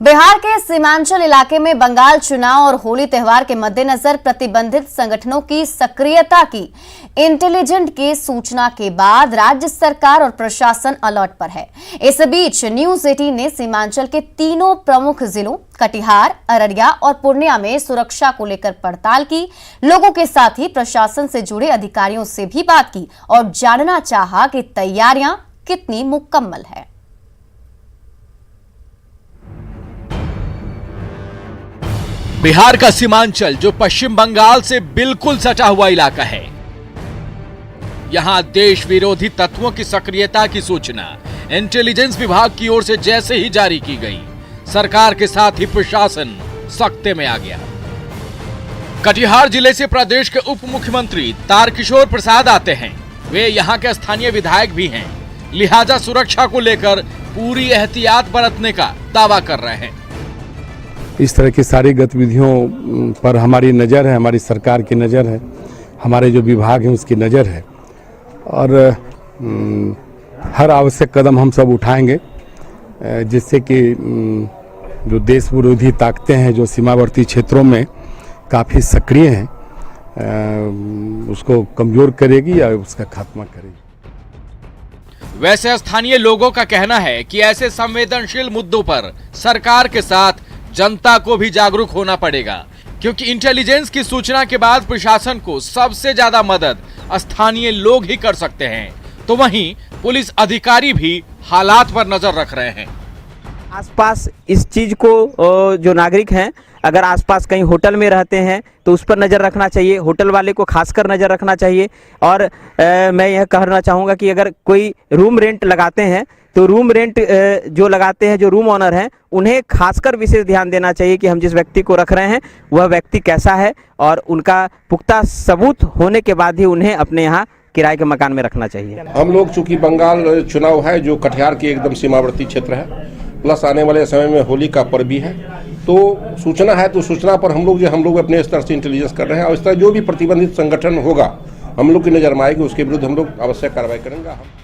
बिहार के सीमांचल इलाके में बंगाल चुनाव और होली त्योहार के मद्देनजर प्रतिबंधित संगठनों की सक्रियता की इंटेलिजेंस की सूचना के बाद राज्य सरकार और प्रशासन अलर्ट पर है। इस बीच न्यूज 18 ने सीमांचल के तीनों प्रमुख जिलों कटिहार, अररिया और पूर्णिया में सुरक्षा को लेकर पड़ताल की। लोगों के साथ ही प्रशासन से जुड़े अधिकारियों से भी बात की और जानना चाहा कि तैयारियां कितनी मुकम्मल है। बिहार का सीमांचल जो पश्चिम बंगाल से बिल्कुल सटा हुआ इलाका है, यहां देश विरोधी तत्वों की सक्रियता की सूचना इंटेलिजेंस विभाग की ओर से जैसे ही जारी की गई, सरकार के साथ ही प्रशासन सख्ते में आ गया। कटिहार जिले से प्रदेश के उप मुख्यमंत्री तारकिशोर प्रसाद आते हैं। वे यहां के स्थानीय विधायक भी हैं, लिहाजा सुरक्षा को लेकर पूरी एहतियात बरतने का दावा कर रहे हैं। इस तरह की सारी गतिविधियों पर हमारी नज़र है, हमारी सरकार की नज़र है, हमारे जो विभाग हैं उसकी नज़र है और हर आवश्यक कदम हम सब उठाएंगे जिससे कि जो देश विरोधी ताकतें हैं जो सीमावर्ती क्षेत्रों में काफ़ी सक्रिय हैं उसको कमज़ोर करेगी या उसका खात्मा करेगी। वैसे स्थानीय लोगों का कहना है कि ऐसे संवेदनशील मुद्दों पर सरकार के साथ जनता को भी जागरूक होना पड़ेगा, क्योंकि इंटेलिजेंस की सूचना के बाद प्रशासन को सबसे ज्यादा मदद स्थानीय लोग ही कर सकते हैं। तो वहीं पुलिस अधिकारी भी हालात पर नजर रख रहे हैं। आसपास इस चीज को जो नागरिक हैं अगर आसपास कहीं होटल में रहते हैं तो उस पर नज़र रखना चाहिए, होटल वाले को खासकर नज़र रखना चाहिए। और मैं यह कहना चाहूँगा कि अगर कोई रूम रेंट लगाते हैं तो रूम रेंट जो लगाते हैं, जो रूम ऑनर हैं, उन्हें खासकर विशेष ध्यान देना चाहिए कि हम जिस व्यक्ति को रख रहे हैं वह व्यक्ति कैसा है और उनका पुख्ता सबूत होने के बाद ही उन्हें अपने यहाँ किराए के मकान में रखना चाहिए। हम लोग चूंकि बंगाल चुनाव है जो कटिहार की एकदम सीमावर्ती क्षेत्र है, प्लस आने वाले समय में होली का पर्व भी है, तो सूचना है तो सूचना पर हम लोग अपने स्तर से इंटेलिजेंस कर रहे हैं और इस तरह जो भी प्रतिबंधित संगठन होगा हम लोग की नजर में आएगी, उसके विरुद्ध हम लोग आवश्यक कार्रवाई करेंगे।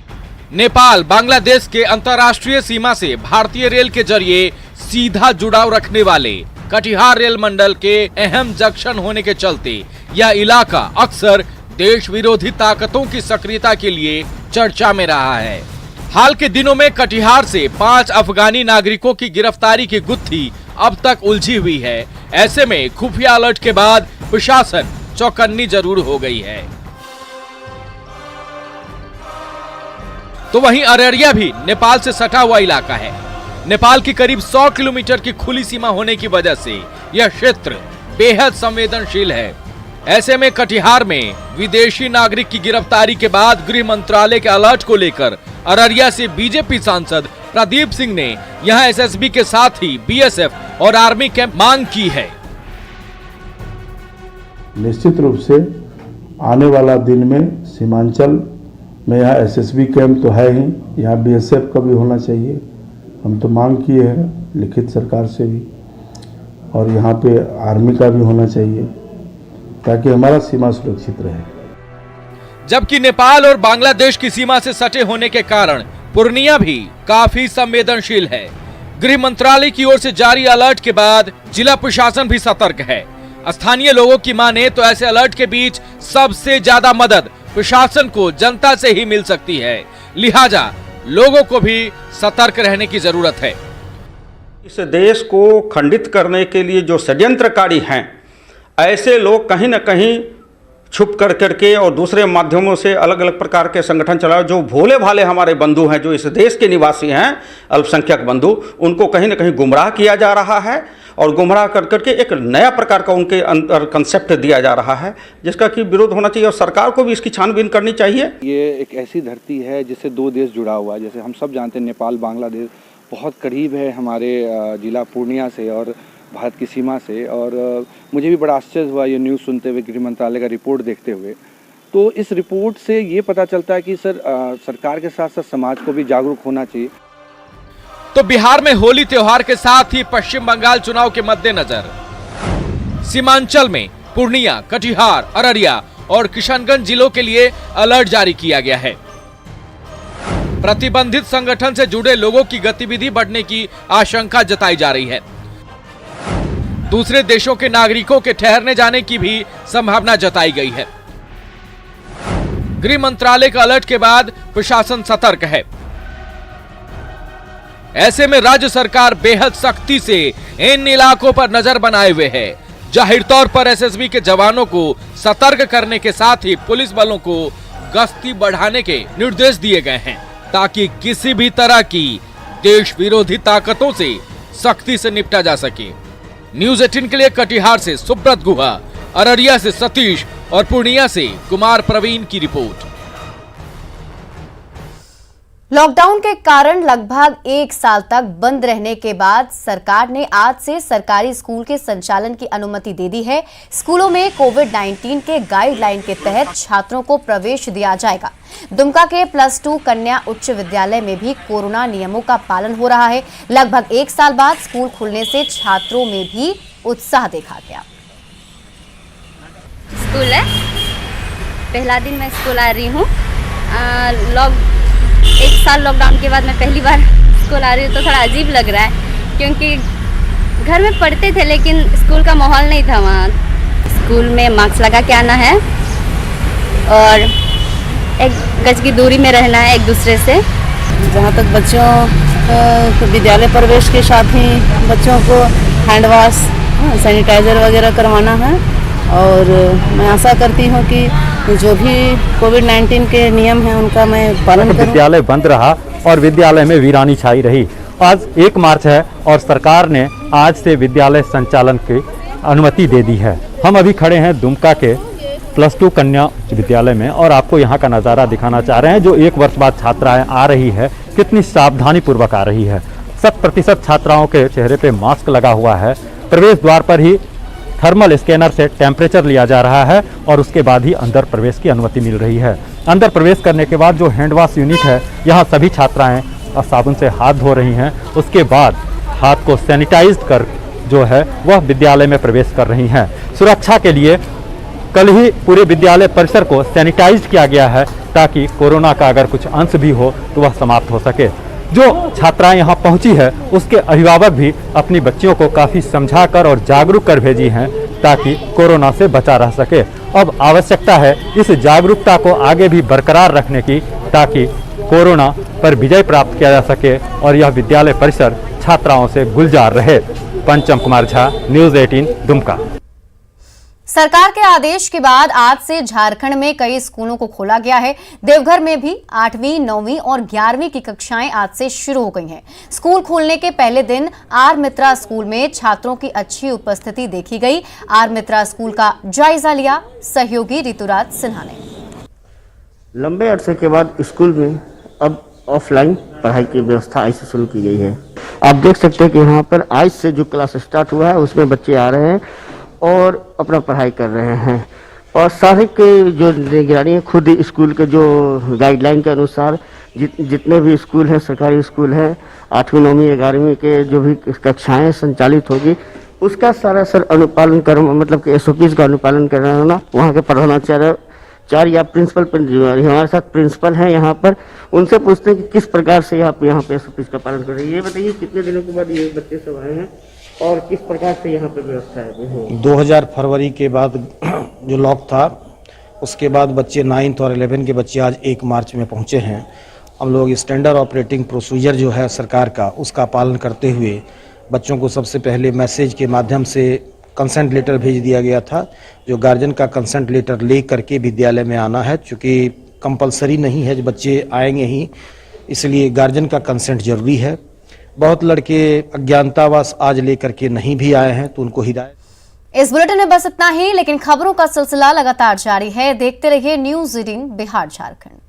नेपाल बांग्लादेश के अंतर्राष्ट्रीय सीमा से भारतीय रेल के जरिए सीधा जुड़ाव रखने वाले कटिहार रेल मंडल के अहम जंक्शन होने के चलते यह इलाका अक्सर देश विरोधी ताकतों की सक्रियता के लिए चर्चा में रहा है। हाल के दिनों में कटिहार से 5 अफगानी नागरिकों की गिरफ्तारी की गुत्थी अब तक उलझी हुई है। ऐसे में खुफिया अलर्ट के बाद प्रशासन चौकन्नी जरूर हो गई है। तो वहीं अररिया भी नेपाल से सटा हुआ इलाका है। नेपाल की करीब 100 किलोमीटर की खुली सीमा होने की वजह से यह क्षेत्र बेहद संवेदनशील है। ऐसे में कटिहार में विदेशी नागरिक की गिरफ्तारी के बाद गृह मंत्रालय के अलर्ट को लेकर अररिया से बीजेपी सांसद प्रदीप सिंह ने यहां एसएसबी के साथ ही बीएसएफ और आर्मी कैंप मांग की है। निश्चित रूप से आने वाला दिन में सीमांचल में यहाँ एसएसबी कैंप तो है ही, यहाँ बीएसएफ का भी होना चाहिए। हम तो मांग किए हैं लिखित सरकार से भी, और यहाँ पे आर्मी का भी होना चाहिए ताकि हमारा सीमा सुरक्षित रहे। जबकि नेपाल और बांग्लादेश की सीमा से सटे होने के कारण पूर्णिया भी काफी संवेदनशील है। गृह मंत्रालय की ओर से जारी अलर्ट के बाद जिला प्रशासन भी सतर्क है। स्थानीय लोगों की माने तो ऐसे अलर्ट के बीच सबसे ज्यादा मदद प्रशासन को जनता से ही मिल सकती है, लिहाजा लोगों को भी सतर्क रहने की जरूरत है। इस देश को खंडित करने के लिए जो षड्यंत्रकारी हैं, ऐसे लोग कहीं न कहीं छुप करके और दूसरे माध्यमों से अलग अलग प्रकार के संगठन चलाओ। जो भोले भाले हमारे बंधु हैं, जो इस देश के निवासी हैं, अल्पसंख्यक बंधु, उनको कहीं न कहीं गुमराह किया जा रहा है और गुमराह करके एक नया प्रकार का उनके अंदर कंसेप्ट दिया जा रहा है, जिसका कि विरोध होना चाहिए और सरकार को भी इसकी छानबीन करनी चाहिए। ये एक ऐसी धरती है जिससे 2 देश जुड़ा हुआ है। जैसे हम सब जानते हैं नेपाल बांग्लादेश बहुत करीब है हमारे जिला पूर्णिया से और भारत की सीमा से। और मुझे भी बड़ा आश्चर्य हुआ ये न्यूज़ सुनते हुए, गृह मंत्रालय का रिपोर्ट देखते हुए। तो इस रिपोर्ट से ये पता चलता है कि सरकार के साथ साथ समाज को भी जागरूक होना चाहिए। तो बिहार में होली त्योहार के साथ ही पश्चिम बंगाल चुनाव के मद्देनजर सीमांचल में पूर्णिया, कटिहार, अररिया और किशनगंज जिलों के लिए अलर्ट जारी किया गया है। प्रतिबंधित संगठन से जुड़े लोगों की गतिविधि बढ़ने की आशंका जताई जा रही है। दूसरे देशों के नागरिकों के ठहरने जाने की भी संभावना जताई गई है। गृह मंत्रालय का अलर्ट के बाद प्रशासन सतर्क है। ऐसे में राज्य सरकार बेहद सख्ती से इन इलाकों पर नजर बनाए हुए है। जाहिर तौर पर एसएसबी के जवानों को सतर्क करने के साथ ही पुलिस बलों को गश्ती बढ़ाने के निर्देश दिए गए हैं ताकि किसी भी तरह की देश विरोधी ताकतों से सख्ती से निपटा जा सके। न्यूज 18 के लिए कटिहार से सुब्रत गुहा, अररिया से सतीश और पूर्णिया से कुमार प्रवीण की रिपोर्ट। लॉकडाउन के कारण लगभग 1 साल तक बंद रहने के बाद सरकार ने आज से सरकारी स्कूल के संचालन की अनुमति दे दी है। स्कूलों में कोविड-19 के गाइडलाइन के तहत छात्रों को प्रवेश दिया जाएगा। दुमका के +2 कन्या उच्च विद्यालय में भी कोरोना नियमों का पालन हो रहा है। लगभग 1 साल बाद स्कूल खुलने से छात्रों में भी उत्साह देखा गया। स्कूल है, पहला दिन मैं स्कूल आ रही हूँ। 1 साल लॉकडाउन के बाद मैं पहली बार स्कूल आ रही हूँ, तो थोड़ा अजीब लग रहा है क्योंकि घर में पढ़ते थे लेकिन स्कूल का माहौल नहीं था वहाँ। स्कूल में मास्क लगा के आना है और 1 गज की दूरी में रहना है एक दूसरे से। जहाँ तक बच्चों विद्यालय प्रवेश के साथ ही बच्चों को हैंड वॉश, सैनिटाइज़र वगैरह करवाना है और मैं आशा करती हूँ कि जो भी कोविड-19 के नियम हैं उनका मैं पालन करूँ। विद्यालय बंद रहा और विद्यालय में वीरानी छाई रही। आज 1 मार्च है और सरकार ने आज से विद्यालय संचालन की अनुमति दे दी है। हम अभी खड़े हैं दुमका के +2 कन्या विद्यालय में और आपको यहाँ का नज़ारा दिखाना चाह रहे हैं। जो 1 वर्ष बाद छात्राएं आ रही है, कितनी सावधानी पूर्वक आ रही है। 100% छात्राओं के चेहरे पे मास्क लगा हुआ है। प्रवेश द्वार पर ही थर्मल स्कैनर से टेम्परेचर लिया जा रहा है और उसके बाद ही अंदर प्रवेश की अनुमति मिल रही है। अंदर प्रवेश करने के बाद जो हैंड वॉश यूनिट है, यहाँ सभी छात्राएं साबुन से हाथ धो रही हैं। उसके बाद हाथ को सैनिटाइज कर जो है वह विद्यालय में प्रवेश कर रही हैं। सुरक्षा के लिए कल ही पूरे विद्यालय परिसर को सैनिटाइज किया गया है ताकि कोरोना का अगर कुछ अंश भी हो तो वह समाप्त हो सके। जो छात्राएं यहाँ पहुंची है उसके अभिभावक भी अपनी बच्चियों को काफ़ी समझाकर और जागरूक कर भेजी हैं ताकि कोरोना से बचा रह सके। अब आवश्यकता है इस जागरूकता को आगे भी बरकरार रखने की ताकि कोरोना पर विजय प्राप्त किया जा सके और यह विद्यालय परिसर छात्राओं से गुलजार रहे। पंचम कुमार झा, न्यूज़ 18 दुमका। सरकार के आदेश के बाद आज से झारखंड में कई स्कूलों को खोला गया है। देवघर में भी 8वीं, 9वीं और 11वीं की कक्षाएं आज से शुरू हो गई हैं। स्कूल खोलने के पहले दिन आर मित्रा स्कूल में छात्रों की अच्छी उपस्थिति देखी गई। आर मित्रा स्कूल का जायजा लिया सहयोगी ऋतुराज सिन्हा ने। लंबे अरसे के बाद स्कूल में अब ऑफलाइन पढ़ाई की व्यवस्था आज से शुरू की गई है। आप देख सकते हैं कि यहाँ पर आज से जो क्लास स्टार्ट हुआ है उसमें बच्चे आ रहे हैं और अपना पढ़ाई कर रहे हैं और सारे के जो निगरानी है खुद स्कूल के जो गाइडलाइन के अनुसार जितने भी स्कूल हैं, सरकारी स्कूल हैं, 8वीं, 9वीं, 11वीं के जो भी कक्षाएं संचालित होगी उसका सारा अनुपालन कर मतलब कि SOPs का अनुपालन करना वहाँ के प्रधानाचार्य या प्रिंसिपल हमारे साथ प्रिंसिपल हैं यहाँ पर, उनसे पूछते हैं कि किस प्रकार से आप यहाँ पे SOPs का पालन कर रहे हैं। ये बताइए कितने दिनों के बाद ये बच्चे सब आए हैं और किस प्रकार से यहाँ पे व्यवस्था है? 2000 फरवरी के बाद जो लॉक था उसके बाद बच्चे 9th और 11 के बच्चे आज 1 मार्च में पहुँचे हैं। हम लोग स्टैंडर्ड ऑपरेटिंग प्रोसीजर जो है सरकार का उसका पालन करते हुए बच्चों को सबसे पहले मैसेज के माध्यम से कंसेंट लेटर भेज दिया गया था। जो गार्जियन का कंसेंट लेटर ले करके विद्यालय में आना है, चूँकि कंपलसरी नहीं है, जो बच्चे आएंगे ही, इसलिए गार्जियन का कंसेंट जरूरी है। बहुत लड़के अज्ञानतावश आज लेकर के नहीं भी आए हैं तो उनको हिदायत। इस बुलेटिन में बस इतना ही, लेकिन खबरों का सिलसिला लगातार जारी है। देखते रहिए न्यूज़ 18 बिहार झारखंड।